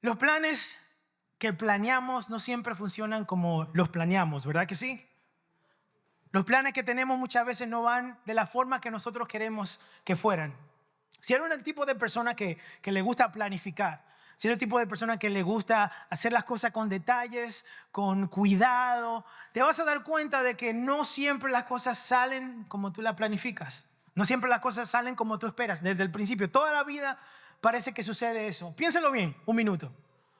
Los planes que planeamos no siempre funcionan como los planeamos, ¿verdad que sí? Los planes que tenemos muchas veces no van de la forma que nosotros queremos que fueran. Si eres el tipo de persona que le gusta planificar, si eres el tipo de persona que le gusta hacer las cosas con detalles, con cuidado, te vas a dar cuenta de que no siempre las cosas salen como tú las planificas. No siempre las cosas salen como tú esperas. Desde el principio, toda la vida parece que sucede eso. Piénselo bien, un minuto.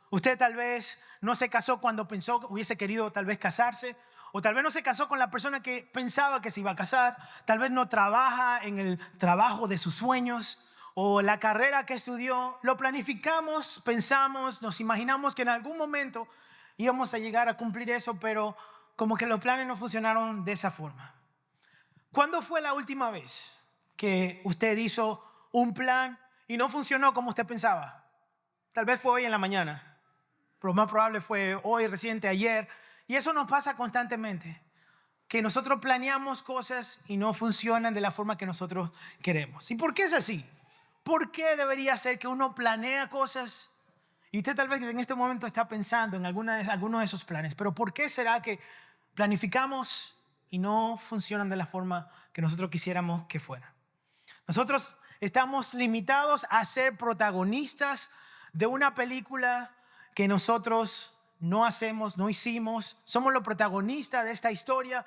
Usted tal vez no se casó cuando pensó que hubiese querido tal vez casarse, o tal vez no se casó con la persona que pensaba que se iba a casar, tal vez no trabaja en el trabajo de sus sueños, o la carrera que estudió. Lo planificamos, pensamos, nos imaginamos que en algún momento íbamos a llegar a cumplir eso, pero como que los planes no funcionaron de esa forma. ¿Cuándo fue la última vez que usted hizo un plan y no funcionó como usted pensaba? Tal vez fue hoy en la mañana, pero lo más probable fue hoy, reciente, ayer. Y eso nos pasa constantemente, que nosotros planeamos cosas y no funcionan de la forma que nosotros queremos. ¿Y por qué es así? ¿Por qué debería ser que uno planea cosas? Y usted tal vez en este momento está pensando en alguno de esos planes, pero ¿por qué será que planificamos y no funcionan de la forma que nosotros quisiéramos que fueran? Nosotros estamos limitados a ser protagonistas de una película que nosotros no hacemos, no hicimos. Somos los protagonistas de esta historia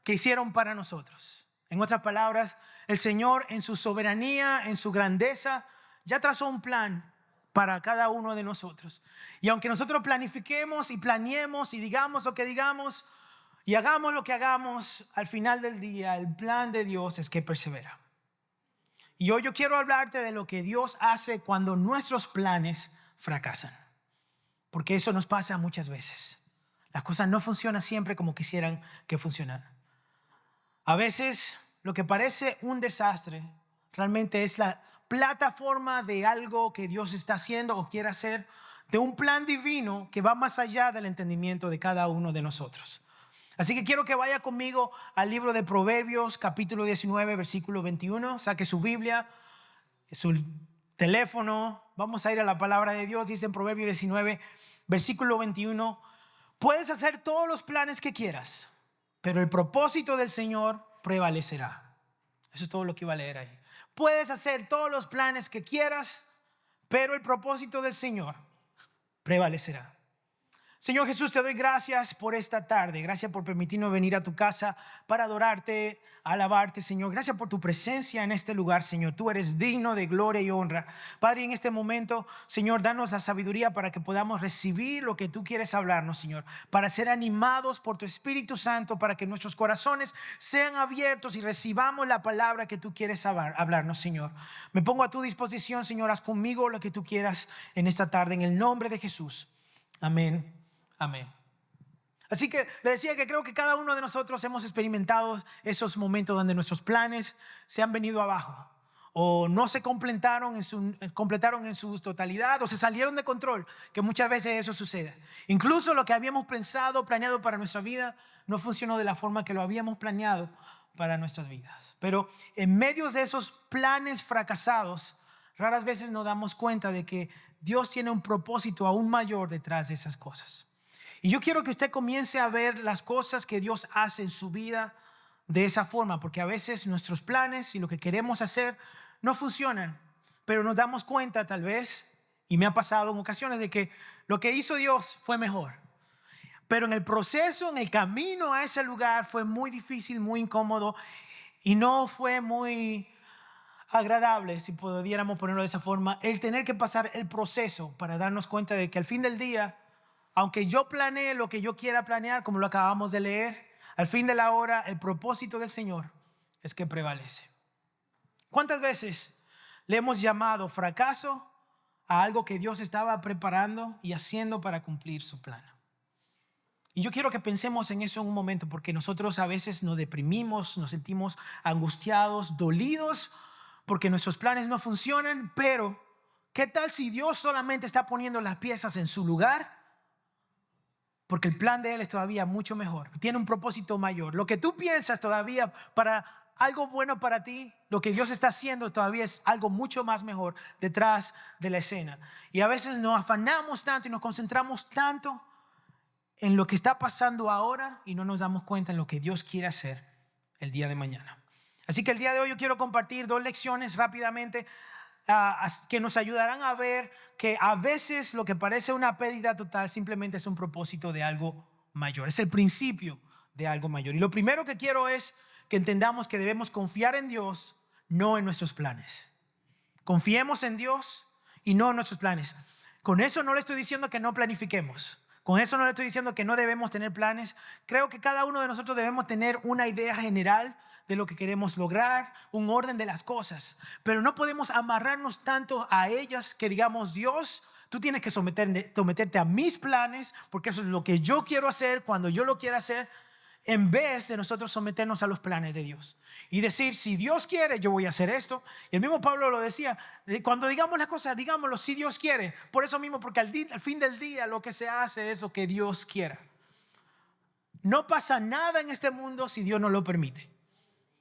que hicieron para nosotros. En otras palabras, el Señor en su soberanía, en su grandeza, ya trazó un plan para cada uno de nosotros. Y aunque nosotros planifiquemos y planeemos y digamos lo que digamos y hagamos lo que hagamos, al final del día el plan de Dios es que persevera. Y hoy yo quiero hablarte de lo que Dios hace cuando nuestros planes fracasan. Porque eso nos pasa muchas veces. Las cosas no funcionan siempre como quisieran que funcionaran. A veces lo que parece un desastre realmente es la plataforma de algo que Dios está haciendo o quiere hacer, de un plan divino que va más allá del entendimiento de cada uno de nosotros. Así que quiero que vaya conmigo al libro de Proverbios, capítulo 19, versículo 21. Saque su Biblia, su teléfono. Vamos a ir a la palabra de Dios. Dice en Proverbios 19, versículo 21. Puedes hacer todos los planes que quieras, pero el propósito del Señor prevalecerá. Eso es todo lo que iba a leer ahí. Puedes hacer todos los planes que quieras, pero el propósito del Señor prevalecerá. Señor Jesús, te doy gracias por esta tarde. Gracias por permitirnos venir a tu casa para adorarte, alabarte, Señor. Gracias por tu presencia en este lugar, Señor. Tú eres digno de gloria y honra. Padre, en este momento, Señor, danos la sabiduría para que podamos recibir lo que tú quieres hablarnos, Señor. Para ser animados por tu Espíritu Santo, para que nuestros corazones sean abiertos y recibamos la palabra que tú quieres hablarnos, Señor. Me pongo a tu disposición, Señor. Haz conmigo lo que tú quieras en esta tarde, en el nombre de Jesús. Amén. Amén. Así que le decía que creo que cada uno de nosotros hemos experimentado esos momentos donde nuestros planes se han venido abajo o no se completaron en su totalidad o se salieron de control, que muchas veces eso sucede. Incluso lo que habíamos pensado, planeado para nuestra vida, no funcionó de la forma que lo habíamos planeado para nuestras vidas. Pero en medio de esos planes fracasados, raras veces nos damos cuenta de que Dios tiene un propósito aún mayor detrás de esas cosas. Y yo quiero que usted comience a ver las cosas que Dios hace en su vida de esa forma, porque a veces nuestros planes y lo que queremos hacer no funcionan, pero nos damos cuenta tal vez, y me ha pasado en ocasiones, de que lo que hizo Dios fue mejor. Pero en el proceso, en el camino a ese lugar fue muy difícil, muy incómodo y no fue muy agradable, si pudiéramos ponerlo de esa forma, el tener que pasar el proceso para darnos cuenta de que al fin del día, aunque yo planee lo que yo quiera planear, como lo acabamos de leer, al fin de la hora, el propósito del Señor es que prevalece. ¿Cuántas veces le hemos llamado fracaso a algo que Dios estaba preparando y haciendo para cumplir su plan? Y yo quiero que pensemos en eso en un momento, porque nosotros a veces nos deprimimos, nos sentimos angustiados, dolidos, porque nuestros planes no funcionan, pero ¿qué tal si Dios solamente está poniendo las piezas en su lugar? Porque el plan de Él es todavía mucho mejor. Tiene un propósito mayor. Lo que tú piensas todavía para algo bueno para ti, lo que Dios está haciendo todavía es algo mucho más mejor detrás de la escena. Y a veces nos afanamos tanto y nos concentramos tanto en lo que está pasando ahora y no nos damos cuenta en lo que Dios quiere hacer el día de mañana. Así que el día de hoy yo quiero compartir 2 lecciones rápidamente que nos ayudarán a ver que a veces lo que parece una pérdida total simplemente es un propósito de algo mayor. Es el principio de algo mayor. Y lo primero que quiero es que entendamos que debemos confiar en Dios, no en nuestros planes. Confiemos en Dios y no en nuestros planes. Con eso no le estoy diciendo que no planifiquemos. Con eso no le estoy diciendo que no debemos tener planes. Creo que cada uno de nosotros debemos tener una idea general de lo que queremos lograr, un orden de las cosas. Pero no podemos amarrarnos tanto a ellas que digamos, Dios, tú tienes que someterte a mis planes porque eso es lo que yo quiero hacer cuando yo lo quiera hacer, en vez de nosotros someternos a los planes de Dios y decir, si Dios quiere, yo voy a hacer esto. Y el mismo Pablo lo decía, cuando digamos las cosas, digámoslo si Dios quiere. Por eso mismo, porque al fin del día lo que se hace es lo que Dios quiera. No pasa nada en este mundo si Dios no lo permite.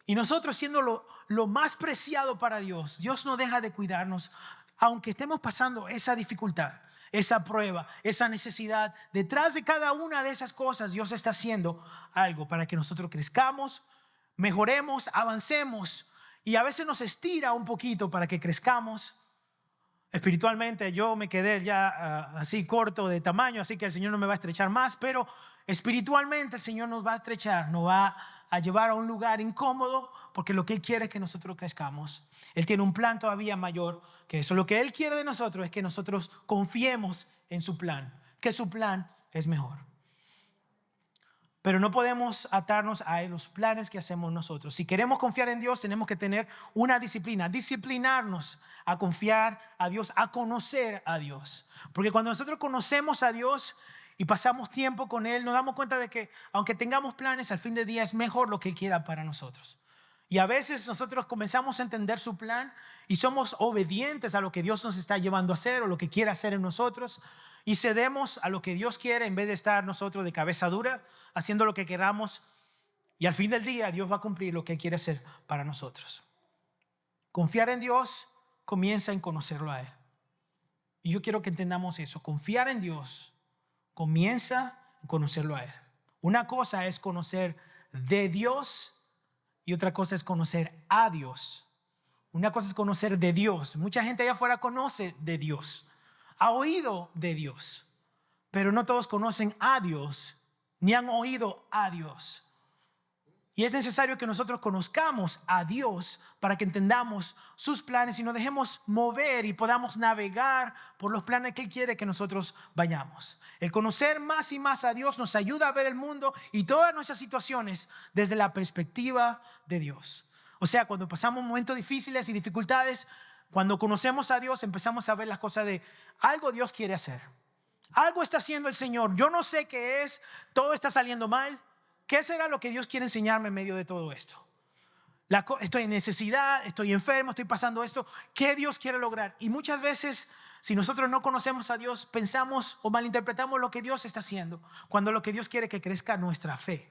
Y nosotros siendo lo más preciado para Dios, Dios no deja de cuidarnos, aunque estemos pasando esa dificultad, esa prueba, esa necesidad. Detrás de cada una de esas cosas Dios está haciendo algo para que nosotros crezcamos, mejoremos, avancemos. Y a veces nos estira un poquito para que crezcamos espiritualmente. Yo me quedé ya así corto de tamaño, así que el Señor no me va a estrechar más, pero espiritualmente el Señor nos va a estrechar, nos va a llevar a un lugar incómodo, porque lo que Él quiere es que nosotros crezcamos. Él tiene un plan todavía mayor que eso. Lo que Él quiere de nosotros es que nosotros confiemos en su plan, que su plan es mejor. Pero no podemos atarnos a los planes que hacemos nosotros. Si queremos confiar en Dios, tenemos que tener una disciplina, disciplinarnos a confiar a Dios, a conocer a Dios. Porque cuando nosotros conocemos a Dios y pasamos tiempo con Él, nos damos cuenta de que aunque tengamos planes, al fin del día es mejor lo que Él quiera para nosotros. Y a veces nosotros comenzamos a entender su plan y somos obedientes a lo que Dios nos está llevando a hacer o lo que quiere hacer en nosotros. Y cedemos a lo que Dios quiere en vez de estar nosotros de cabeza dura, haciendo lo que queramos. Y al fin del día Dios va a cumplir lo que quiere hacer para nosotros. Confiar en Dios comienza en conocerlo a Él. Y yo quiero que entendamos eso. Confiar en Dios comienza en conocerlo a Él. Una cosa es conocer de Dios y otra cosa es conocer a Dios. Una cosa es conocer de Dios. Mucha gente allá afuera conoce de Dios. Ha oído de Dios, pero no todos conocen a Dios, ni han oído a Dios. Y es necesario que nosotros conozcamos a Dios para que entendamos sus planes y nos dejemos mover y podamos navegar por los planes que Él quiere que nosotros vayamos. El conocer más y más a Dios nos ayuda a ver el mundo y todas nuestras situaciones desde la perspectiva de Dios. O sea, cuando pasamos momentos difíciles y dificultades, cuando conocemos a Dios, empezamos a ver las cosas de algo Dios quiere hacer. Algo está haciendo el Señor. Yo no sé qué es. Todo está saliendo mal. ¿Qué será lo que Dios quiere enseñarme en medio de todo esto? Estoy en necesidad, estoy enfermo, estoy pasando esto. ¿Qué Dios quiere lograr? Y muchas veces, si nosotros no conocemos a Dios, pensamos o malinterpretamos lo que Dios está haciendo, cuando lo que Dios quiere es que crezca nuestra fe.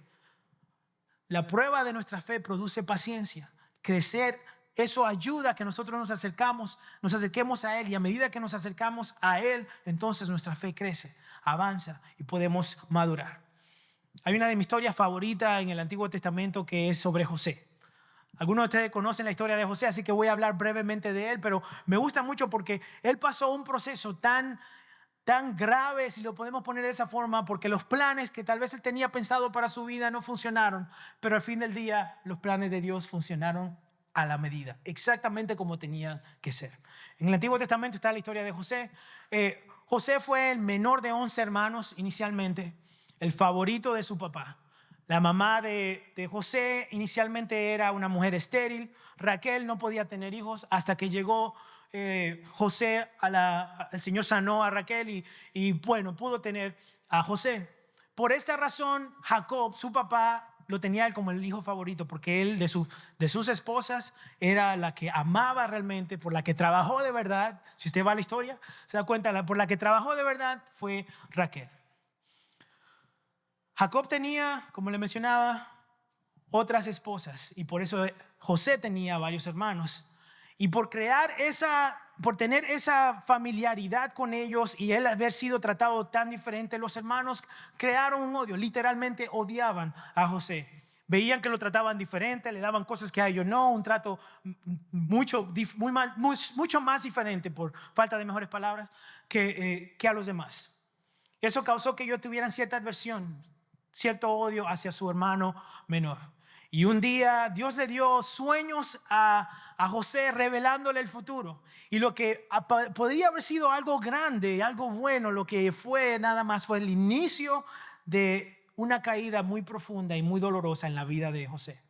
La prueba de nuestra fe produce paciencia. Crecer, eso ayuda a que nosotros nos acerquemos a Él, y a medida que nos acercamos a Él, entonces nuestra fe crece, avanza y podemos madurar. Hay una de mis historias favoritas en el Antiguo Testamento que es sobre José. Algunos de ustedes conocen la historia de José, así que voy a hablar brevemente de él, pero me gusta mucho porque él pasó un proceso tan grave, si lo podemos poner de esa forma, porque los planes que tal vez él tenía pensado para su vida no funcionaron, pero al fin del día los planes de Dios funcionaron a la medida, exactamente como tenía que ser. En el Antiguo Testamento está la historia de José. José fue el menor de 11 hermanos inicialmente, el favorito de su papá. La mamá de José inicialmente era una mujer estéril. Raquel no podía tener hijos hasta que llegó José, el Señor sanó a Raquel y bueno, pudo tener a José. Por esta razón, Jacob, su papá, lo tenía él como el hijo favorito, porque él de sus esposas era la que amaba realmente, por la que trabajó de verdad. Si usted va a la historia, se da cuenta, por la que trabajó de verdad fue Raquel. Jacob tenía, como le mencionaba, otras esposas, y por eso José tenía varios hermanos. Y por tener esa familiaridad con ellos y él haber sido tratado tan diferente, los hermanos crearon un odio, literalmente odiaban a José. Veían que lo trataban diferente, le daban cosas que a ellos no, un trato mucho más diferente, por falta de mejores palabras, que a los demás. Eso causó que ellos tuvieran cierta adversión, cierto odio hacia su hermano menor. Y un día Dios le dio sueños a José revelándole el futuro. Y lo que podría haber sido algo grande, algo bueno, lo que fue nada más fue el inicio de una caída muy profunda y muy dolorosa en la vida de José.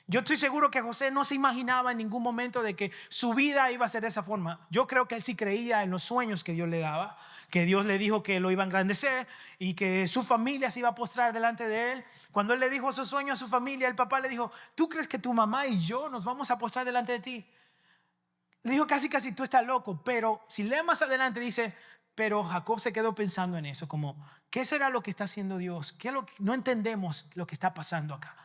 Yo estoy seguro que José no se imaginaba en ningún momento de que su vida iba a ser de esa forma. Yo creo que él sí creía en los sueños que Dios le daba, que Dios le dijo que lo iba a engrandecer y que su familia se iba a postrar delante de él. Cuando él le dijo esos sueños a su familia, el papá le dijo: ¿tú crees que tu mamá y yo nos vamos a postrar delante de ti? Le dijo casi tú estás loco. Pero si lee más adelante dice: pero Jacob se quedó pensando en eso, como ¿qué será lo que está haciendo Dios? No entendemos lo que está pasando acá.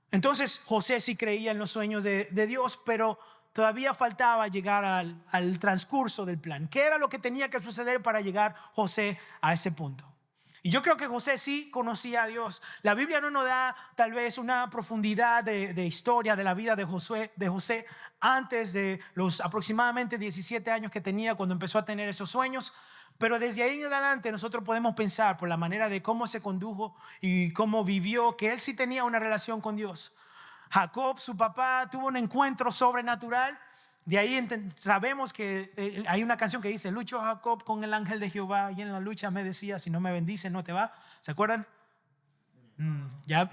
Entonces José sí creía en los sueños de Dios, pero todavía faltaba llegar al transcurso del plan. ¿Qué era lo que tenía que suceder para llegar José a ese punto? Y yo creo que José sí conocía a Dios. La Biblia no nos da tal vez una profundidad de historia de la vida de José antes de los aproximadamente 17 años que tenía cuando empezó a tener esos sueños. Pero desde ahí en adelante nosotros podemos pensar por la manera de cómo se condujo y cómo vivió, que él sí tenía una relación con Dios. Jacob, su papá, tuvo un encuentro sobrenatural. De ahí sabemos que hay una canción que dice: luchó Jacob con el ángel de Jehová y en la lucha me decía, si no me bendice no te va. ¿Se acuerdan?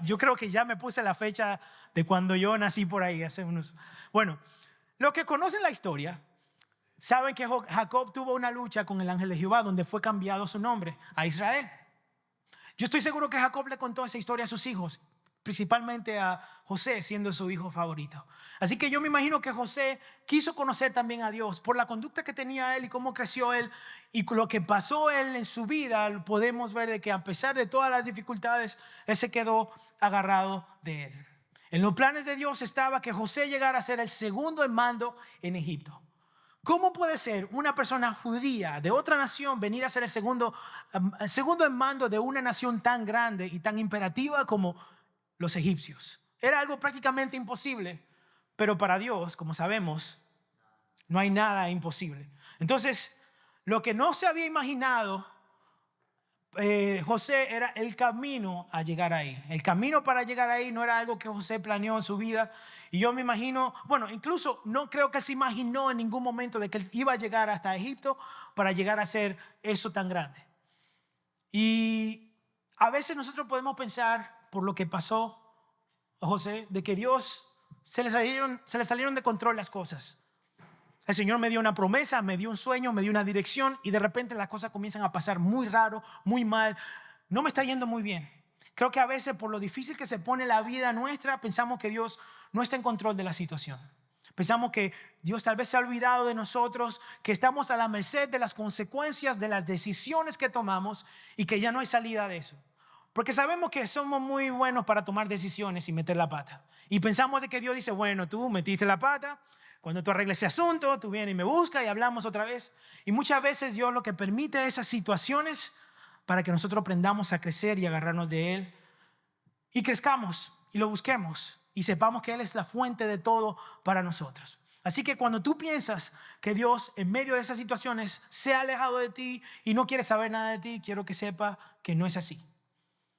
Yo creo que ya me puse la fecha de cuando yo nací por ahí hace unos... Bueno, los que conocen la historia saben que Jacob tuvo una lucha con el ángel de Jehová donde fue cambiado su nombre a Israel. Yo estoy seguro que Jacob le contó esa historia a sus hijos, principalmente a José, siendo su hijo favorito. Así que yo me imagino que José quiso conocer también a Dios por la conducta que tenía él y cómo creció él y lo que pasó él en su vida. Podemos ver de que a pesar de todas las dificultades, él se quedó agarrado de él. En los planes de Dios estaba que José llegara a ser el segundo en mando en Egipto. ¿Cómo puede ser una persona judía de otra nación venir a ser el segundo en mando de una nación tan grande y tan imperativa como los egipcios? Era algo prácticamente imposible, pero para Dios, como sabemos, no hay nada imposible. Entonces, lo que no se había imaginado José era el camino a llegar ahí. El camino para llegar ahí no era algo que José planeó en su vida. Y yo me imagino, bueno, incluso no creo que él se imaginó en ningún momento de que él iba a llegar hasta Egipto para llegar a hacer eso tan grande. Y a veces nosotros podemos pensar, por lo que pasó a José, de que Dios se le salieron de control las cosas. El Señor me dio una promesa, me dio un sueño, me dio una dirección y de repente las cosas comienzan a pasar muy raro, muy mal. No me está yendo muy bien. Creo que a veces por lo difícil que se pone la vida nuestra, pensamos que Dios no está en control de la situación. Pensamos que Dios tal vez se ha olvidado de nosotros, que estamos a la merced de las consecuencias de las decisiones que tomamos y que ya no hay salida de eso. Porque sabemos que somos muy buenos para tomar decisiones y meter la pata. Y pensamos de que Dios dice: bueno, tú metiste la pata. Cuando tú arregles ese asunto, tú vienes y me buscas y hablamos otra vez. Y muchas veces Dios lo que permite esas situaciones para que nosotros aprendamos a crecer y agarrarnos de Él. Y crezcamos y lo busquemos y sepamos que Él es la fuente de todo para nosotros. Así que cuando tú piensas que Dios en medio de esas situaciones se ha alejado de ti y no quiere saber nada de ti, quiero que sepa que no es así.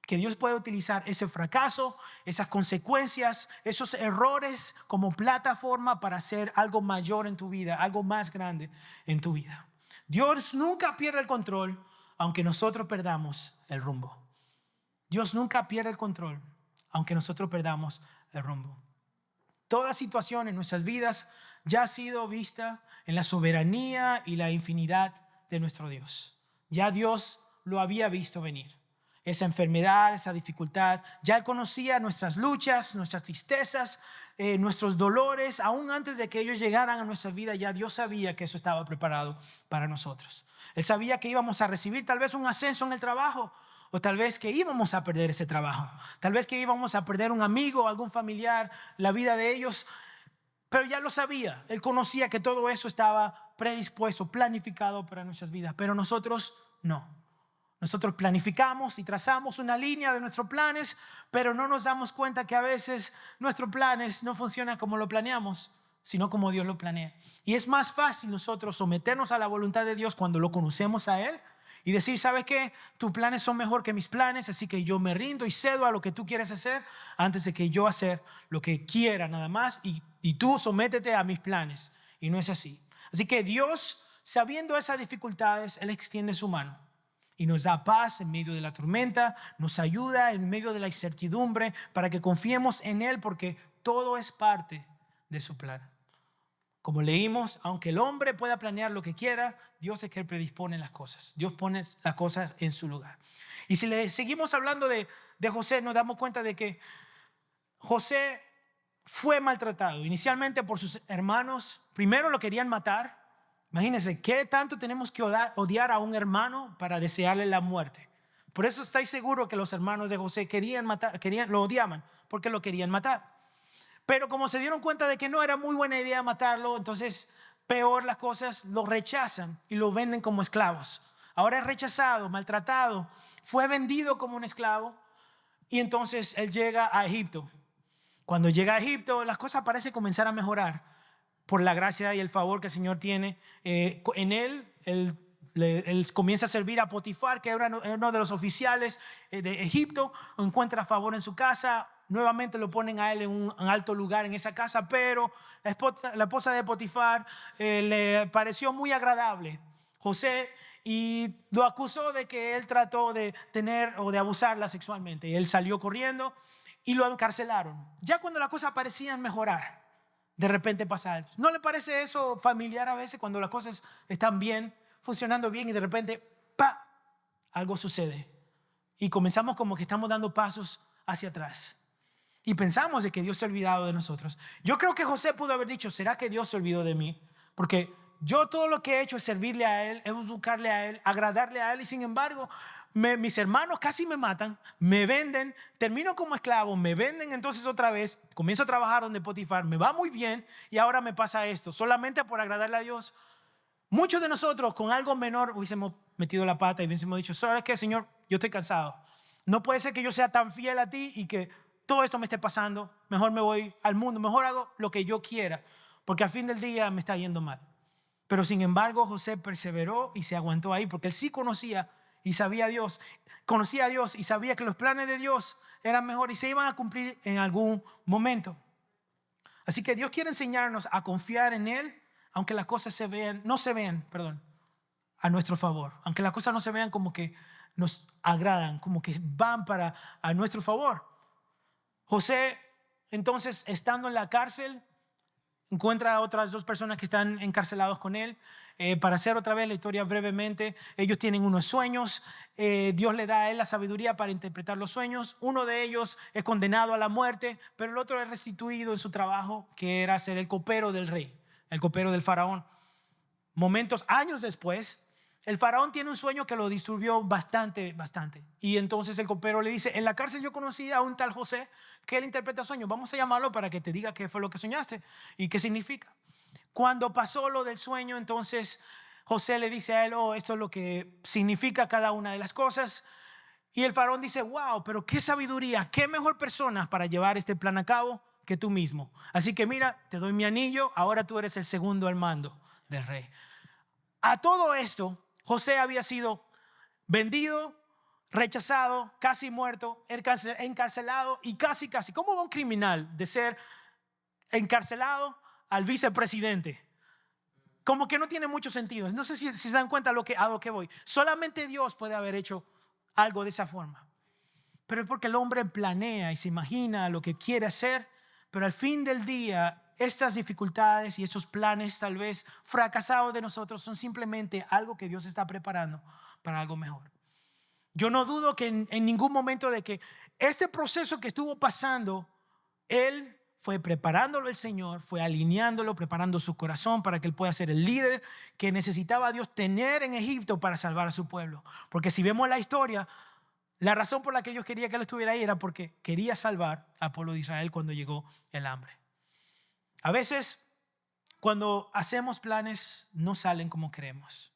Que Dios puede utilizar ese fracaso, esas consecuencias, esos errores como plataforma para hacer algo mayor en tu vida, algo más grande en tu vida. Dios nunca pierde el control, aunque nosotros perdamos el rumbo. Dios nunca pierde el control, aunque nosotros perdamos el rumbo. Toda situación en nuestras vidas ya ha sido vista en la soberanía y la infinidad de nuestro Dios. Ya Dios lo había visto venir. Esa enfermedad, esa dificultad, ya Él conocía nuestras luchas, nuestras tristezas, nuestros dolores. Aún antes de que ellos llegaran a nuestra vida, ya Dios sabía que eso estaba preparado para nosotros. Él sabía que íbamos a recibir tal vez un ascenso en el trabajo, o tal vez que íbamos a perder ese trabajo, tal vez que íbamos a perder un amigo o algún familiar, la vida de ellos. Pero ya lo sabía. Él conocía que todo eso estaba predispuesto, planificado para nuestras vidas. Pero nosotros no. Nosotros planificamos y trazamos una línea de nuestros planes, pero no nos damos cuenta que a veces nuestros planes no funcionan como lo planeamos, sino como Dios lo planea. Y es más fácil nosotros someternos a la voluntad de Dios cuando lo conocemos a Él y decir, ¿sabes qué? Tus planes son mejor que mis planes, así que yo me rindo y cedo a lo que tú quieres hacer antes de que yo hacer lo que quiera nada más y tú sométete a mis planes. Y no es así. Así que Dios, sabiendo esas dificultades, Él extiende su mano y nos da paz en medio de la tormenta, nos ayuda en medio de la incertidumbre para que confiemos en Él porque todo es parte de su plan. Como leímos, aunque el hombre pueda planear lo que quiera, Dios es que predispone las cosas. Dios pone las cosas en su lugar. Y si le seguimos hablando de José, nos damos cuenta de que José fue maltratado inicialmente por sus hermanos. Primero lo querían matar. Imagínense, ¿qué tanto tenemos que odiar a un hermano para desearle la muerte? Por eso estoy seguro que los hermanos de José lo odiaban, porque lo querían matar. Pero como se dieron cuenta de que no era muy buena idea matarlo, entonces peor las cosas, lo rechazan y lo venden como esclavos. Ahora es rechazado, maltratado, fue vendido como un esclavo y entonces él llega a Egipto. Cuando llega a Egipto, las cosas parecen comenzar a mejorar por la gracia y el favor que el Señor tiene en él. Él comienza a servir a Potifar, que era uno de los oficiales de Egipto, encuentra favor en su casa. Nuevamente lo ponen a él en un alto lugar en esa casa, pero la esposa de Potifar le pareció muy agradable José y lo acusó de que él trató de tener o de abusarla sexualmente. Él salió corriendo y lo encarcelaron. Ya cuando las cosas parecían mejorar, de repente pasa algo. ¿No le parece eso familiar a veces cuando las cosas están bien, funcionando bien y de repente, ¡pa!, algo sucede? Y comenzamos como que estamos dando pasos hacia atrás. Y pensamos de que Dios se ha olvidado de nosotros. Yo creo que José pudo haber dicho, ¿será que Dios se olvidó de mí? Porque yo todo lo que he hecho es servirle a Él, es buscarle a Él, agradarle a Él. Y sin embargo, mis hermanos casi me matan, me venden, termino como esclavo, me venden entonces otra vez, comienzo a trabajar donde Potifar, me va muy bien y ahora me pasa esto, solamente por agradarle a Dios. Muchos de nosotros con algo menor hubiésemos metido la pata y hubiésemos dicho, ¿sabes qué, Señor? Yo estoy cansado. No puede ser que yo sea tan fiel a ti y que todo esto me esté pasando. Mejor me voy al mundo, mejor hago lo que yo quiera, porque al fin del día me está yendo mal. Pero sin embargo, José perseveró y se aguantó ahí, porque él sí conocía y sabía a Dios, conocía a Dios y sabía que los planes de Dios eran mejores y se iban a cumplir en algún momento. Así que Dios quiere enseñarnos a confiar en Él, aunque las cosas no se vean a nuestro favor, aunque las cosas no se vean como que nos agradan, como que van a nuestro favor. José, entonces, estando en la cárcel, encuentra a otras dos personas que están encarcelados con él. Para hacer otra vez la historia brevemente, ellos tienen unos sueños. Dios le da a él la sabiduría para interpretar los sueños. Uno de ellos es condenado a la muerte, pero el otro es restituido en su trabajo, que era ser el copero del rey, el copero del faraón. Años después, el faraón tiene un sueño que lo disturbió bastante. Y entonces el copero le dice, en la cárcel yo conocí a un tal José que él interpreta sueños. Vamos a llamarlo para que te diga qué fue lo que soñaste y qué significa. Cuando pasó lo del sueño, entonces José le dice a él, esto es lo que significa cada una de las cosas. Y el faraón dice, wow, pero qué sabiduría, qué mejor persona para llevar este plan a cabo que tú mismo. Así que mira, te doy mi anillo, ahora tú eres el segundo al mando del rey. A todo esto, José había sido vendido, rechazado, casi muerto, encarcelado y casi. ¿Cómo va un criminal de ser encarcelado al vicepresidente? Como que no tiene mucho sentido. No sé si se dan cuenta a lo que voy. Solamente Dios puede haber hecho algo de esa forma. Pero es porque el hombre planea y se imagina lo que quiere hacer, pero al fin del día estas dificultades y esos planes tal vez fracasados de nosotros son simplemente algo que Dios está preparando para algo mejor. Yo no dudo que en ningún momento de que este proceso que estuvo pasando, Él fue preparándolo el Señor, fue alineándolo, preparando su corazón para que Él pueda ser el líder que necesitaba Dios tener en Egipto para salvar a su pueblo. Porque si vemos la historia, la razón por la que Dios quería que Él estuviera ahí era porque quería salvar al pueblo de Israel cuando llegó el hambre. A veces Cuando hacemos planes, no salen como queremos.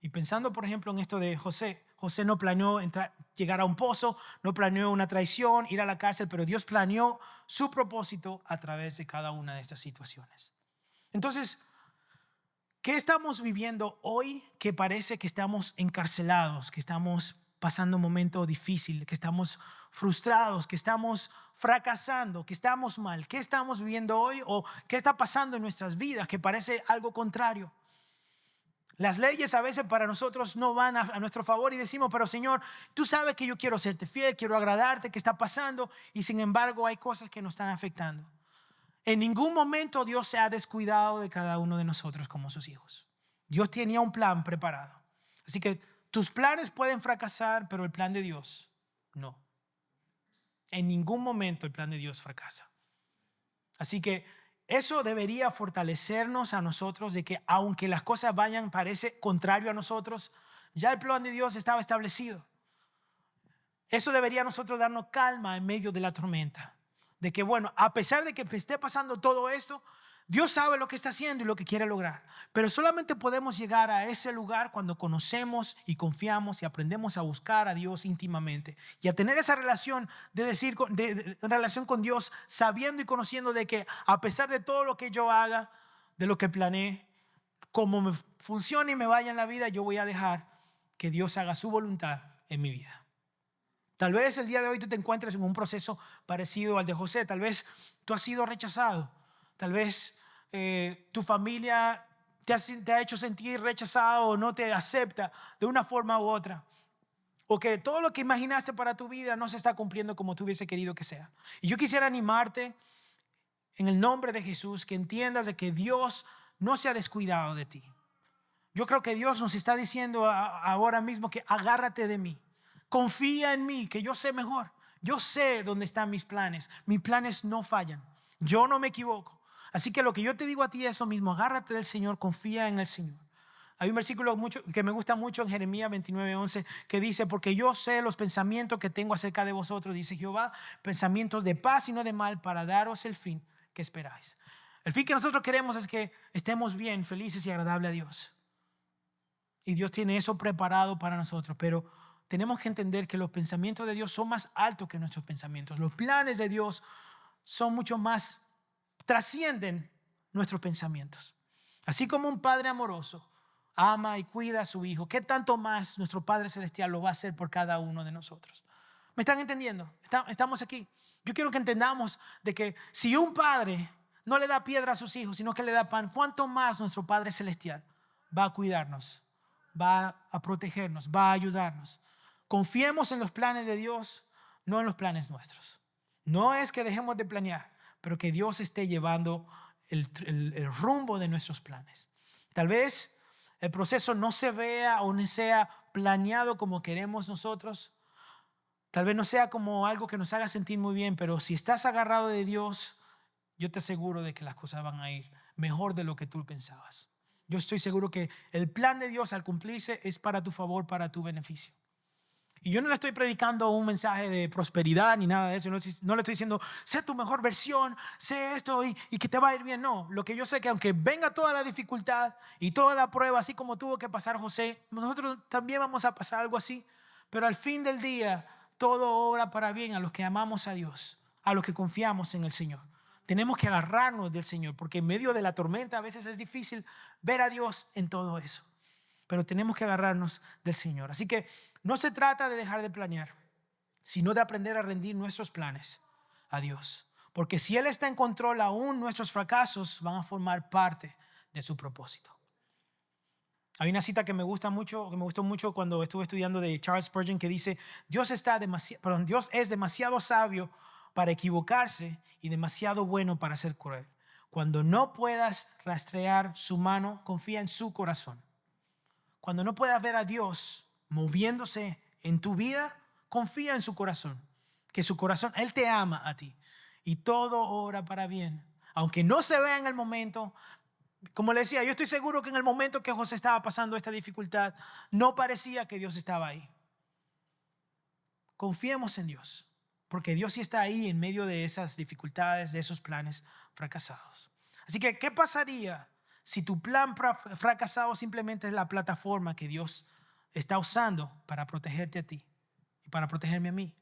Y pensando, por ejemplo, en esto de José. José no planeó llegar a un pozo, no planeó una traición, ir a la cárcel, pero Dios planeó su propósito a través de cada una de estas situaciones. Entonces, ¿qué estamos viviendo hoy que parece que estamos encarcelados, que estamos pasando un momento difícil, que estamos frustrados, que estamos fracasando, que estamos mal? ¿Qué estamos viviendo hoy o qué está pasando en nuestras vidas que parece algo contrario? Las leyes a veces para nosotros no van a nuestro favor y decimos, pero Señor, tú sabes que yo quiero serte fiel, quiero agradarte, ¿qué está pasando? Y sin embargo hay cosas que nos están afectando. En ningún momento Dios se ha descuidado de cada uno de nosotros como sus hijos. Dios tenía un plan preparado. Así que tus planes pueden fracasar, pero el plan de Dios no. En ningún momento el plan de Dios fracasa. Así que eso debería fortalecernos a nosotros de que aunque las cosas parece contrario a nosotros, ya el plan de Dios estaba establecido. Eso debería a nosotros darnos calma en medio de la tormenta. De que bueno, a pesar de que esté pasando todo esto, Dios sabe lo que está haciendo y lo que quiere lograr. Pero solamente podemos llegar a ese lugar cuando conocemos y confiamos y aprendemos a buscar a Dios íntimamente. Y a tener esa relación de relación con Dios, sabiendo y conociendo de que a pesar de todo lo que yo haga, de lo que planeé, como me funcione y me vaya en la vida, yo voy a dejar que Dios haga su voluntad en mi vida. Tal vez el día de hoy tú te encuentres en un proceso parecido al de José. Tal vez tú has sido rechazado. Tal vez tu familia te ha hecho sentir rechazado o no te acepta de una forma u otra. O que todo lo que imaginaste para tu vida no se está cumpliendo como tú hubiese querido que sea. Y yo quisiera animarte en el nombre de Jesús que entiendas de que Dios no se ha descuidado de ti. Yo creo que Dios nos está diciendo ahora mismo que agárrate de mí. Confía en mí, que yo sé mejor. Yo sé dónde están mis planes. Mis planes no fallan. Yo no me equivoco. Así que lo que yo te digo a ti es lo mismo. Agárrate del Señor, confía en el Señor. Hay un versículo que me gusta mucho en Jeremías 29:11 que dice, porque yo sé los pensamientos que tengo acerca de vosotros, dice Jehová, pensamientos de paz y no de mal para daros el fin que esperáis. El fin que nosotros queremos es que estemos bien, felices y agradables a Dios. Y Dios tiene eso preparado para nosotros, pero tenemos que entender que los pensamientos de Dios son más altos que nuestros pensamientos. Los planes de Dios son mucho más, trascienden nuestros pensamientos. Así como un padre amoroso ama y cuida a su hijo, ¿qué tanto más nuestro Padre Celestial lo va a hacer por cada uno de nosotros? ¿Me están entendiendo? Estamos aquí. Yo quiero que entendamos de que si un padre no le da piedra a sus hijos, sino que le da pan, ¿cuánto más nuestro Padre Celestial va a cuidarnos, va a protegernos, va a ayudarnos? Confiemos en los planes de Dios, no en los planes nuestros. No es que dejemos de planear, pero que Dios esté llevando el rumbo de nuestros planes. Tal vez el proceso no se vea o no sea planeado como queremos nosotros. Tal vez no sea como algo que nos haga sentir muy bien, pero si estás agarrado de Dios, yo te aseguro de que las cosas van a ir mejor de lo que tú pensabas. Yo estoy seguro que el plan de Dios al cumplirse es para tu favor, para tu beneficio. Y yo no le estoy predicando un mensaje de prosperidad ni nada de eso. No le estoy diciendo, sé tu mejor versión, sé esto y que te va a ir bien. No, lo que yo sé que aunque venga toda la dificultad y toda la prueba, así como tuvo que pasar José, nosotros también vamos a pasar algo así. Pero al fin del día, todo obra para bien a los que amamos a Dios, a los que confiamos en el Señor. Tenemos que agarrarnos del Señor, porque en medio de la tormenta a veces es difícil ver a Dios en todo eso. Pero tenemos que agarrarnos del Señor. Así que no se trata de dejar de planear, sino de aprender a rendir nuestros planes a Dios. Porque si Él está en control, aún nuestros fracasos van a formar parte de su propósito. Hay una cita que me gustó mucho cuando estuve estudiando de Charles Spurgeon que dice, Dios es demasiado sabio para equivocarse y demasiado bueno para ser cruel. Cuando no puedas rastrear su mano, confía en su corazón. Cuando no puedas ver a Dios moviéndose en tu vida, confía en su corazón. Que su corazón, Él te ama a ti. Y todo obra para bien. Aunque no se vea en el momento, como le decía, yo estoy seguro que en el momento que José estaba pasando esta dificultad, no parecía que Dios estaba ahí. Confiemos en Dios, porque Dios sí está ahí en medio de esas dificultades, de esos planes fracasados. Así que, ¿qué pasaría si tu plan fracasado simplemente es la plataforma que Dios está usando para protegerte a ti y para protegerme a mí?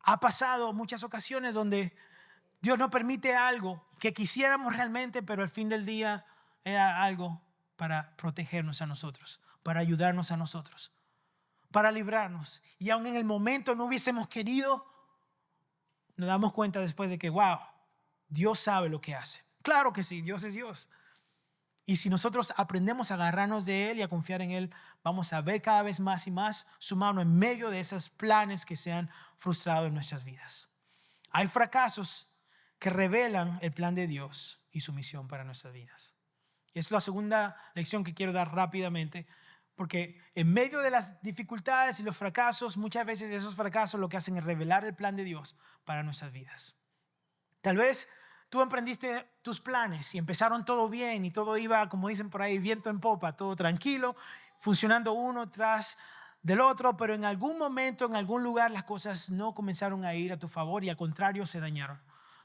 Ha pasado muchas ocasiones donde Dios nos permite algo que quisiéramos realmente, pero al fin del día era algo para protegernos a nosotros, para ayudarnos a nosotros, para librarnos. Y aun en el momento no hubiésemos querido, nos damos cuenta después de que, wow, Dios sabe lo que hace. Claro que sí, Dios es Dios. Y si nosotros aprendemos a agarrarnos de Él y a confiar en Él, vamos a ver cada vez más y más su mano en medio de esos planes que se han frustrado en nuestras vidas. Hay fracasos que revelan el plan de Dios y su misión para nuestras vidas. Y es la segunda lección que quiero dar rápidamente, porque en medio de las dificultades y los fracasos, muchas veces esos fracasos lo que hacen es revelar el plan de Dios para nuestras vidas. Tal vez tú emprendiste tus planes y empezaron todo bien y todo iba, como dicen por ahí, viento en popa, todo tranquilo, funcionando uno tras del otro, pero en algún momento, en algún lugar, las cosas no comenzaron a ir a tu favor y al contrario se dañaron.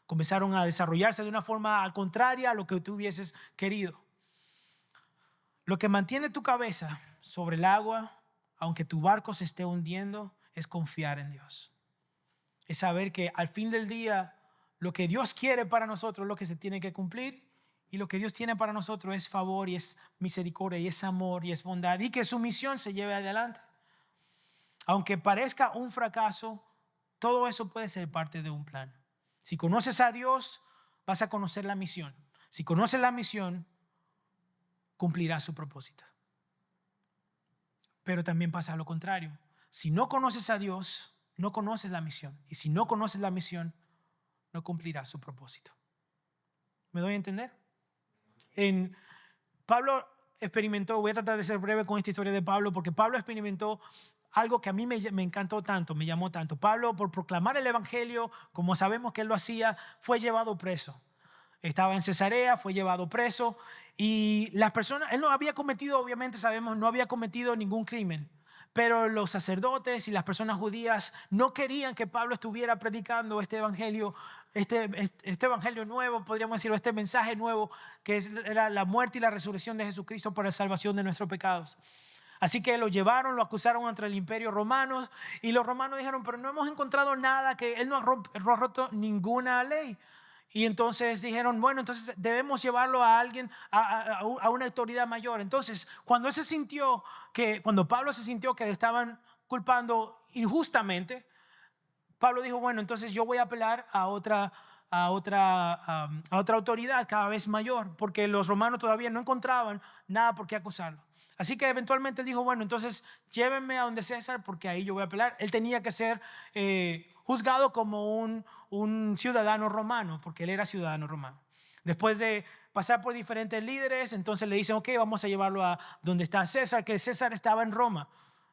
Comenzaron a desarrollarse de una forma contraria a lo que tú hubieses querido. Lo que mantiene tu cabeza sobre el agua, aunque tu barco se esté hundiendo, es confiar en Dios. Es saber que al fin del día, lo que Dios quiere para nosotros es lo que se tiene que cumplir, y lo que Dios tiene para nosotros es favor y es misericordia y es amor y es bondad, y que su misión se lleve adelante. Aunque parezca un fracaso, todo eso puede ser parte de un plan. Si conoces a Dios, vas a conocer la misión. Si conoces la misión, cumplirás su propósito. Pero también pasa lo contrario. Si no conoces a Dios, no conoces la misión. Y si no conoces la misión, no cumplirás su propósito. ¿Me doy a entender? Pablo experimentó, voy a tratar de ser breve con esta historia de Pablo, porque Pablo experimentó algo que a mí me encantó tanto, me llamó tanto. Pablo, por proclamar el evangelio, como sabemos que él lo hacía, fue llevado preso. Estaba en Cesarea, fue llevado preso y las personas, él no había cometido, obviamente sabemos, no había cometido ningún crimen. Pero los sacerdotes y las personas judías no querían que Pablo estuviera predicando este evangelio nuevo, podríamos decirlo, este mensaje nuevo, que era la muerte y la resurrección de Jesucristo para la salvación de nuestros pecados. Así que lo llevaron, lo acusaron ante el imperio romano y los romanos dijeron, pero no hemos encontrado nada, que él no ha roto ninguna ley. Y entonces dijeron, bueno, entonces debemos llevarlo a alguien, a una autoridad mayor. Entonces, cuando Pablo se sintió que le estaban culpando injustamente, Pablo dijo, bueno, entonces yo voy a apelar a otra autoridad cada vez mayor, porque los romanos todavía no encontraban nada por qué acusarlo. Así que eventualmente dijo, bueno, entonces llévenme a donde César, porque ahí yo voy a apelar. Él tenía que ser juzgado como un ciudadano romano, porque él era ciudadano romano. Después de pasar por diferentes líderes, entonces le dicen, ok, vamos a llevarlo a donde está César, que César estaba en Roma.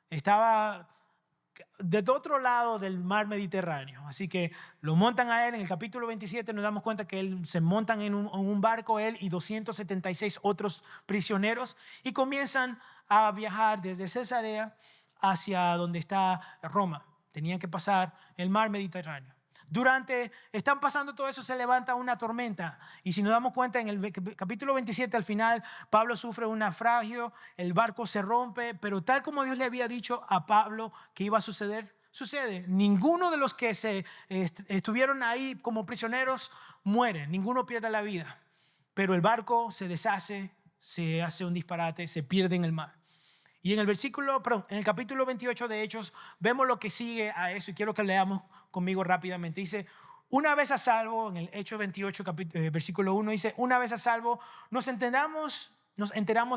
Estaba del otro lado del mar Mediterráneo. Así que lo montan a él. En el capítulo 27 nos damos cuenta que se montan en un barco, él y 276 otros prisioneros, y comienzan a viajar desde Cesarea hacia donde está Roma. Tenían que pasar el mar Mediterráneo. Están pasando todo eso, se levanta una tormenta. Y si nos damos cuenta, en el capítulo 27 al final, Pablo sufre un naufragio, el barco se rompe, pero tal como Dios le había dicho a Pablo que iba a suceder, sucede. Ninguno de los que estuvieron ahí como prisioneros muere, ninguno pierde la vida. Pero el barco se deshace, se hace un disparate, se pierde en el mar. Y en el capítulo 28 de Hechos, vemos lo que sigue a eso y quiero que leamos conmigo rápidamente. Dice, una vez a salvo, en el Hechos 28, versículo 1, dice, una vez a salvo, nos enteramos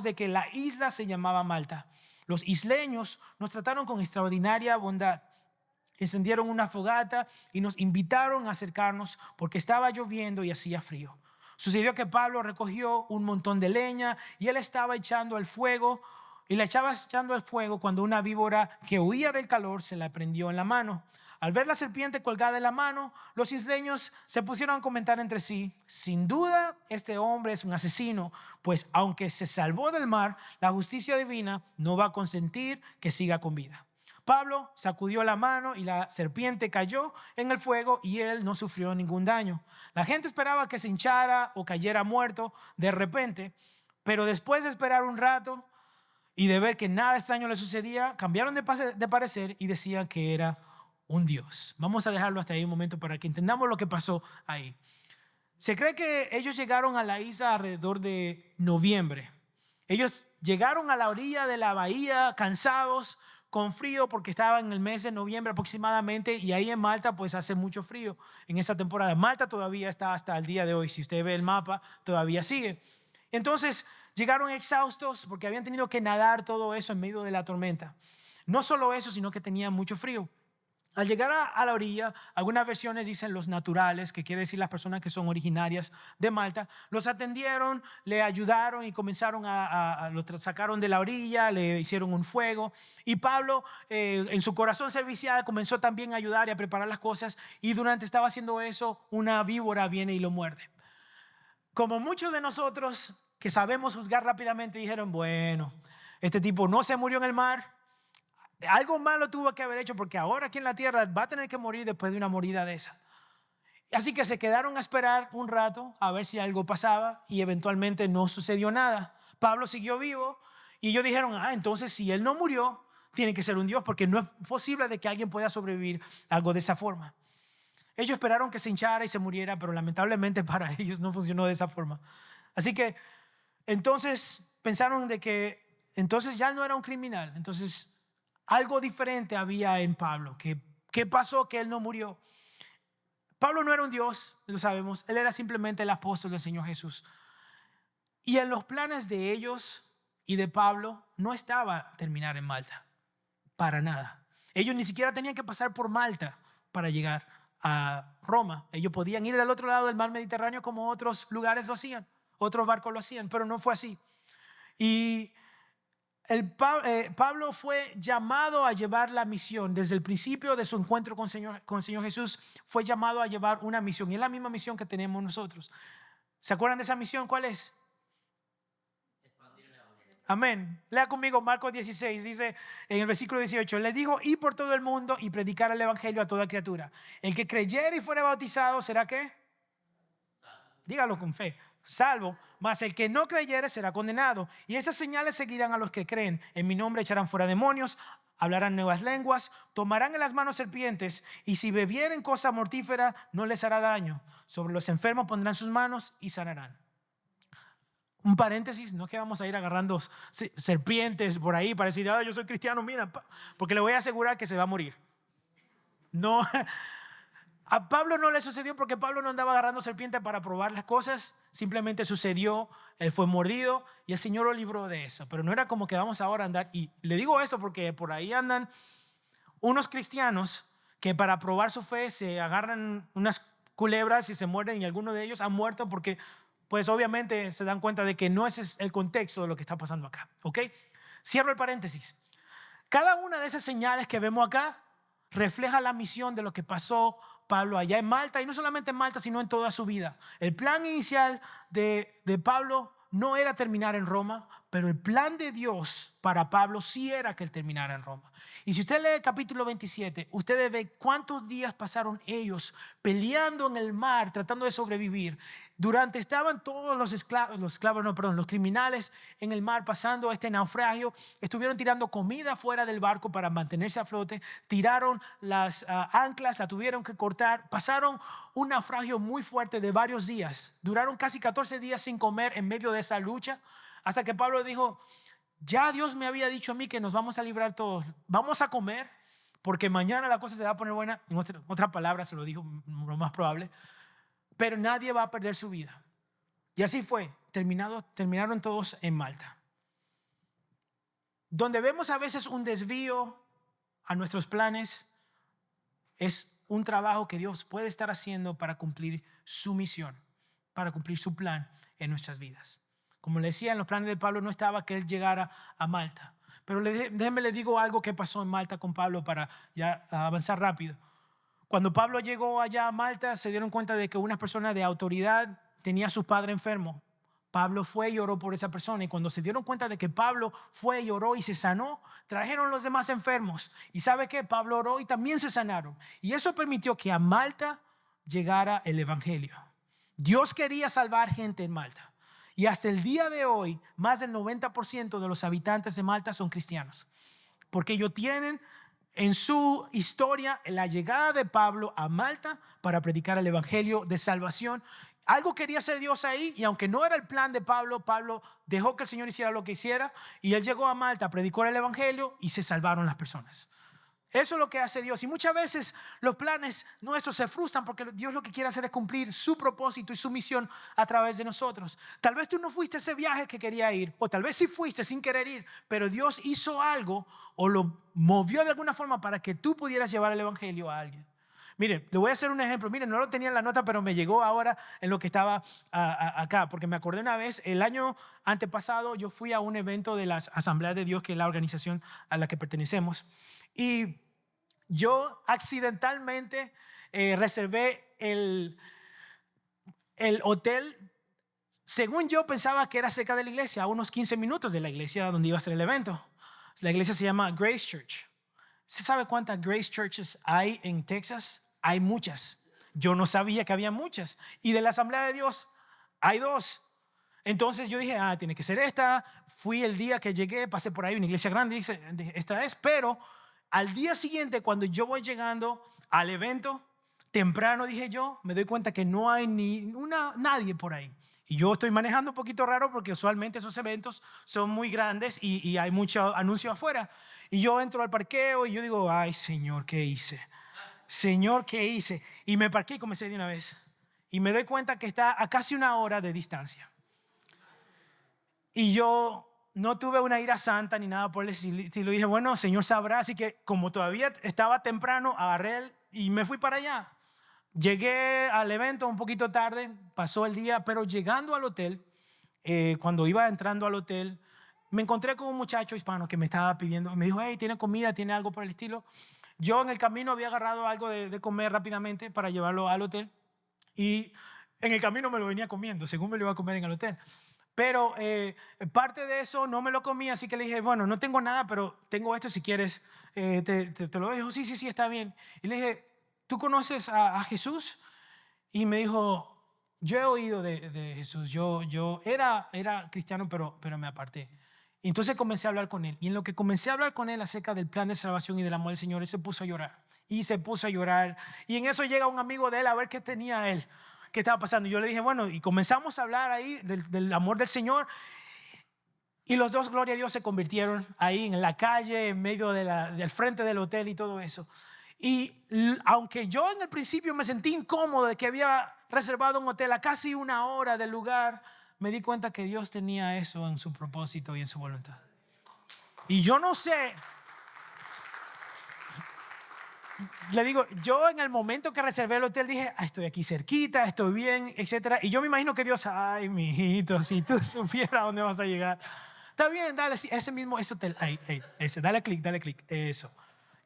de que la isla se llamaba Malta. Los isleños nos trataron con extraordinaria bondad. Encendieron una fogata y nos invitaron a acercarnos porque estaba lloviendo y hacía frío. Sucedió que Pablo recogió un montón de leña y él estaba echando al fuego. Y la echaba echando al fuego cuando una víbora que huía del calor se la prendió en la mano. Al ver la serpiente colgada en la mano, los isleños se pusieron a comentar entre sí, sin duda este hombre es un asesino, pues aunque se salvó del mar, la justicia divina no va a consentir que siga con vida. Pablo sacudió la mano y la serpiente cayó en el fuego y él no sufrió ningún daño. La gente esperaba que se hinchara o cayera muerto de repente, pero después de esperar un rato y de ver que nada extraño le sucedía, cambiaron de parecer y decían que era un dios. Vamos a dejarlo hasta ahí un momento para que entendamos lo que pasó ahí. Se cree que ellos llegaron a la isla alrededor de noviembre. Ellos llegaron a la orilla de la bahía cansados, con frío, porque estaban en el mes de noviembre aproximadamente, y ahí en Malta pues hace mucho frío en esa temporada. Malta todavía está hasta el día de hoy, si usted ve el mapa, todavía sigue. Entonces llegaron exhaustos porque habían tenido que nadar todo eso en medio de la tormenta. No solo eso, sino que tenían mucho frío. Al llegar a la orilla, algunas versiones dicen los naturales, que quiere decir las personas que son originarias de Malta, los atendieron, le ayudaron y comenzaron lo sacaron de la orilla, le hicieron un fuego. Y Pablo, en su corazón servicial, comenzó también a ayudar y a preparar las cosas. Y durante estaba haciendo eso, una víbora viene y lo muerde. Como muchos de nosotros que sabemos juzgar rápidamente, dijeron, bueno, este tipo no se murió en el mar. Algo malo tuvo que haber hecho porque ahora aquí en la tierra va a tener que morir después de una morida de esa. Así que se quedaron a esperar un rato a ver si algo pasaba y eventualmente no sucedió nada. Pablo siguió vivo y ellos dijeron, entonces si él no murió, tiene que ser un Dios porque no es posible de que alguien pueda sobrevivir a algo de esa forma. Ellos esperaron que se hinchara y se muriera, pero lamentablemente para ellos no funcionó de esa forma. Así que entonces pensaron de que entonces ya no era un criminal, entonces algo diferente había en Pablo. ¿Qué pasó? Que él no murió. Pablo no era un Dios, lo sabemos. Él era simplemente el apóstol del Señor Jesús. Y en los planes de ellos y de Pablo no estaba terminar en Malta. Para nada. Ellos ni siquiera tenían que pasar por Malta para llegar a Roma. Ellos podían ir del otro lado del mar Mediterráneo como otros lugares lo hacían. Otros barcos lo hacían, pero no fue así. Y Pablo fue llamado a llevar la misión. Desde el principio de su encuentro con el Señor Jesús, fue llamado a llevar una misión. Y es la misma misión que tenemos nosotros. ¿Se acuerdan de esa misión? ¿Cuál es? Expandir el evangelio. Amén. Lea conmigo Marcos 16, dice en el versículo 18, les dijo, ir por todo el mundo y predicar el evangelio a toda criatura. El que creyere y fuera bautizado, ¿será qué? Dígalo con fe. Salvo, mas el que no creyere será condenado. Y esas señales seguirán a los que creen. En mi nombre echarán fuera demonios, hablarán nuevas lenguas, tomarán en las manos serpientes, y si bebieren cosa mortífera no les hará daño. Sobre los enfermos pondrán sus manos y sanarán. Un paréntesis, no es que vamos a ir agarrando serpientes por ahí para decir, yo soy cristiano, mira, porque le voy a asegurar que se va a morir. No. A Pablo no le sucedió porque Pablo no andaba agarrando serpientes para probar las cosas. Simplemente sucedió, él fue mordido y el Señor lo libró de eso. Pero no era como que vamos ahora a andar. Y le digo eso porque por ahí andan unos cristianos que para probar su fe se agarran unas culebras y se muerden, y algunos de ellos han muerto porque pues obviamente se dan cuenta de que no ese es el contexto de lo que está pasando acá. ¿Ok? Cierro el paréntesis. Cada una de esas señales que vemos acá refleja la misión de lo que pasó Pablo allá en Malta, y no solamente en Malta, sino en toda su vida. El plan inicial de Pablo no era terminar en Roma, pero el plan de Dios para Pablo sí era que él terminara en Roma. Y si usted lee el capítulo 27, usted ve cuántos días pasaron ellos peleando en el mar, tratando de sobrevivir. Estaban todos los criminales en el mar pasando este naufragio. Estuvieron tirando comida fuera del barco para mantenerse a flote. Tiraron las anclas, la tuvieron que cortar. Pasaron un naufragio muy fuerte de varios días. Duraron casi 14 días sin comer en medio de esa lucha, hasta que Pablo dijo, ya Dios me había dicho a mí que nos vamos a librar todos. Vamos a comer porque mañana la cosa se va a poner buena. En otra palabra se lo dijo, lo más probable. Pero nadie va a perder su vida. Y así fue. Terminaron todos en Malta. Donde vemos a veces un desvío a nuestros planes, es un trabajo que Dios puede estar haciendo para cumplir su misión, para cumplir su plan en nuestras vidas. Como le decía, en los planes de Pablo no estaba que él llegara a Malta. Pero déjenme le digo algo que pasó en Malta con Pablo para ya avanzar rápido. Cuando Pablo llegó allá a Malta, se dieron cuenta de que una persona de autoridad tenía a su padre enfermo. Pablo fue y oró por esa persona. Y cuando se dieron cuenta de que Pablo fue y oró y se sanó, trajeron los demás enfermos. ¿Y sabe qué? Pablo oró y también se sanaron. Y eso permitió que a Malta llegara el evangelio. Dios quería salvar gente en Malta. Y hasta el día de hoy, más del 90% de los habitantes de Malta son cristianos. Porque ellos tienen en su historia la llegada de Pablo a Malta para predicar el evangelio de salvación. Algo quería hacer Dios ahí, y aunque no era el plan de Pablo, Pablo dejó que el Señor hiciera lo que hiciera, y él llegó a Malta, predicó el evangelio y se salvaron las personas. Eso es lo que hace Dios. Y muchas veces los planes nuestros se frustran porque Dios lo que quiere hacer es cumplir su propósito y su misión a través de nosotros. Tal vez tú no fuiste a ese viaje que quería ir, o tal vez sí fuiste sin querer ir, pero Dios hizo algo o lo movió de alguna forma para que tú pudieras llevar el evangelio a alguien. Miren, le voy a hacer un ejemplo. Miren, no lo tenía en la nota, pero me llegó ahora en lo que estaba acá, porque me acordé una vez, el año antepasado, yo fui a un evento de las Asambleas de Dios, que es la organización a la que pertenecemos, y yo accidentalmente reservé el hotel. Según yo pensaba que era cerca de la iglesia, a unos 15 minutos de la iglesia donde iba a ser el evento. La iglesia se llama Grace Church. ¿Se sabe cuántas Grace Churches hay en Texas? Hay muchas. Yo no sabía que había muchas. Y de la Asamblea de Dios hay 2. Entonces yo dije, tiene que ser esta. Fui el día que llegué, pasé por ahí, una iglesia grande, dije, esta es. Pero al día siguiente, cuando yo voy llegando al evento, temprano dije yo, me doy cuenta que no hay nadie por ahí. Y yo estoy manejando un poquito raro porque usualmente esos eventos son muy grandes y hay mucho anuncio afuera. Y yo entro al parqueo y yo digo, ay Señor, ¿qué hice? Señor, ¿qué hice? Y me parqué y comencé de una vez. Y me doy cuenta que está a casi 1 hora de distancia. Y yo no tuve una ira santa ni nada por el estilo. Dije, bueno, Señor sabrá. Así que como todavía estaba temprano, agarré y me fui para allá. Llegué al evento un poquito tarde, pasó el día, pero llegando al hotel, cuando iba entrando al hotel, me encontré con un muchacho hispano que me estaba pidiendo, me dijo, hey, ¿tiene comida? ¿Tiene algo por el estilo? Yo en el camino había agarrado algo de comer rápidamente para llevarlo al hotel, y en el camino me lo venía comiendo, según me lo iba a comer en el hotel. Pero parte de eso no me lo comí, así que le dije, bueno, no tengo nada, pero tengo esto si quieres, te lo dejo. Sí, está bien. Y le dije, ¿tú conoces a Jesús? Y me dijo, yo he oído de Jesús, yo era cristiano, pero me aparté. Y entonces comencé a hablar con él. Y en lo que comencé a hablar con él acerca del plan de salvación y del amor del Señor, él se puso a llorar. Y se puso a llorar. Y en eso llega un amigo de él a ver qué tenía él, qué estaba pasando. Y yo le dije, bueno, y comenzamos a hablar ahí del amor del Señor. Y los dos, gloria a Dios, se convirtieron ahí en la calle, en medio del frente del hotel y todo eso. Y aunque yo en el principio me sentí incómodo de que había reservado un hotel a casi 1 hora del lugar, me di cuenta que Dios tenía eso en su propósito y en su voluntad. Y yo no sé, le digo, yo en el momento que reservé el hotel dije, estoy aquí cerquita, estoy bien, etc. Y yo me imagino que Dios, ay, mijito, si tú supieras dónde vas a llegar. Está bien, dale, ese hotel, ahí, ese, dale clic, eso.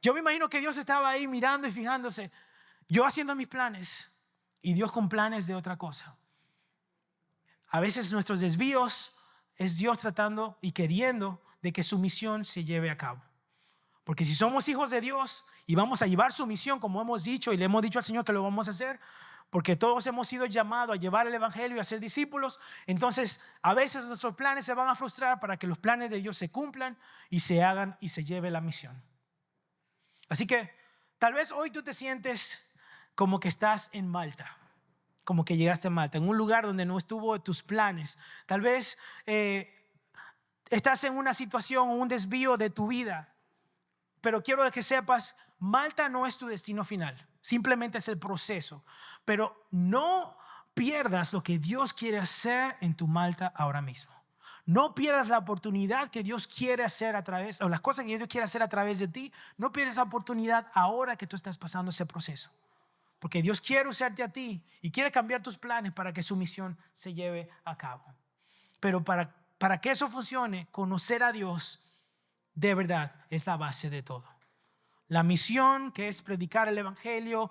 Yo me imagino que Dios estaba ahí mirando y fijándose, yo haciendo mis planes y Dios con planes de otra cosa. A veces nuestros desvíos es Dios tratando y queriendo de que su misión se lleve a cabo. Porque si somos hijos de Dios y vamos a llevar su misión, como hemos dicho y le hemos dicho al Señor que lo vamos a hacer, porque todos hemos sido llamados a llevar el evangelio y a ser discípulos, entonces a veces nuestros planes se van a frustrar para que los planes de Dios se cumplan y se hagan y se lleve la misión. Así que tal vez hoy tú te sientes como que estás en Malta, como que llegaste a Malta, en un lugar donde no estuvo tus planes. Tal vez estás en una situación o un desvío de tu vida, pero quiero que sepas, Malta no es tu destino final, simplemente es el proceso. Pero no pierdas lo que Dios quiere hacer en tu Malta ahora mismo. No pierdas la oportunidad que Dios quiere hacer a través, o las cosas que Dios quiere hacer a través de ti. No pierdas esa oportunidad ahora que tú estás pasando ese proceso. Porque Dios quiere usarte a ti y quiere cambiar tus planes para que su misión se lleve a cabo. Pero para que eso funcione, conocer a Dios de verdad es la base de todo. La misión, que es predicar el evangelio,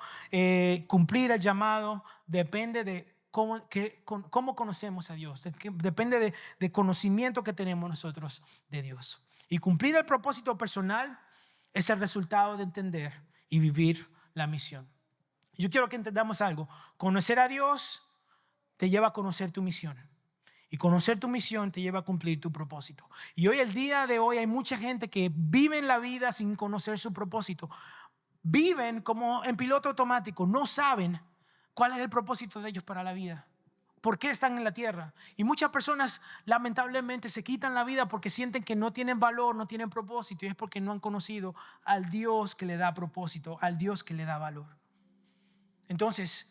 cumplir el llamado, depende de cómo conocemos a Dios. Depende de conocimiento que tenemos nosotros de Dios. Y cumplir el propósito personal es el resultado de entender y vivir la misión. Yo quiero que entendamos algo. Conocer a Dios te lleva a conocer tu misión. Y conocer tu misión te lleva a cumplir tu propósito. Y hoy, el día de hoy, hay mucha gente que vive en la vida sin conocer su propósito. Viven como en piloto automático. No saben cuál es el propósito de ellos para la vida. ¿Por qué están en la tierra? Y muchas personas lamentablemente se quitan la vida porque sienten que no tienen valor, no tienen propósito. Y es porque no han conocido al Dios que le da propósito, al Dios que le da valor. Entonces,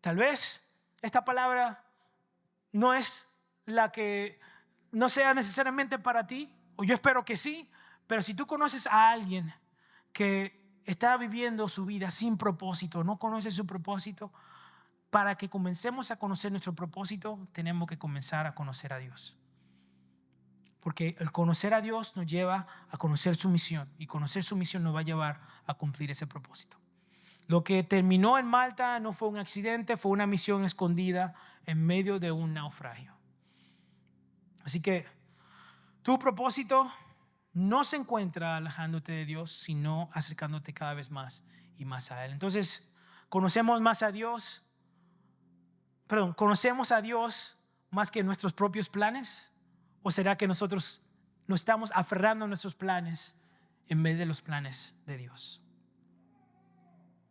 tal vez esta palabra no es la que no sea necesariamente para ti, o yo espero que sí, pero si tú conoces a alguien que está viviendo su vida sin propósito, no conoce su propósito, para que comencemos a conocer nuestro propósito, tenemos que comenzar a conocer a Dios. Porque el conocer a Dios nos lleva a conocer su misión, y conocer su misión nos va a llevar a cumplir ese propósito. Lo que terminó en Malta no fue un accidente, fue una misión escondida en medio de un naufragio. Así que tu propósito no se encuentra alejándote de Dios, sino acercándote cada vez más y más a Él. Entonces, ¿conocemos a Dios más que nuestros propios planes? ¿O será que nosotros nos estamos aferrando a nuestros planes en vez de los planes de Dios?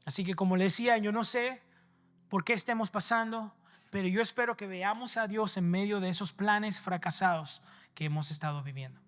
Así que, como le decía, yo no sé por qué estemos pasando, pero yo espero que veamos a Dios en medio de esos planes fracasados que hemos estado viviendo.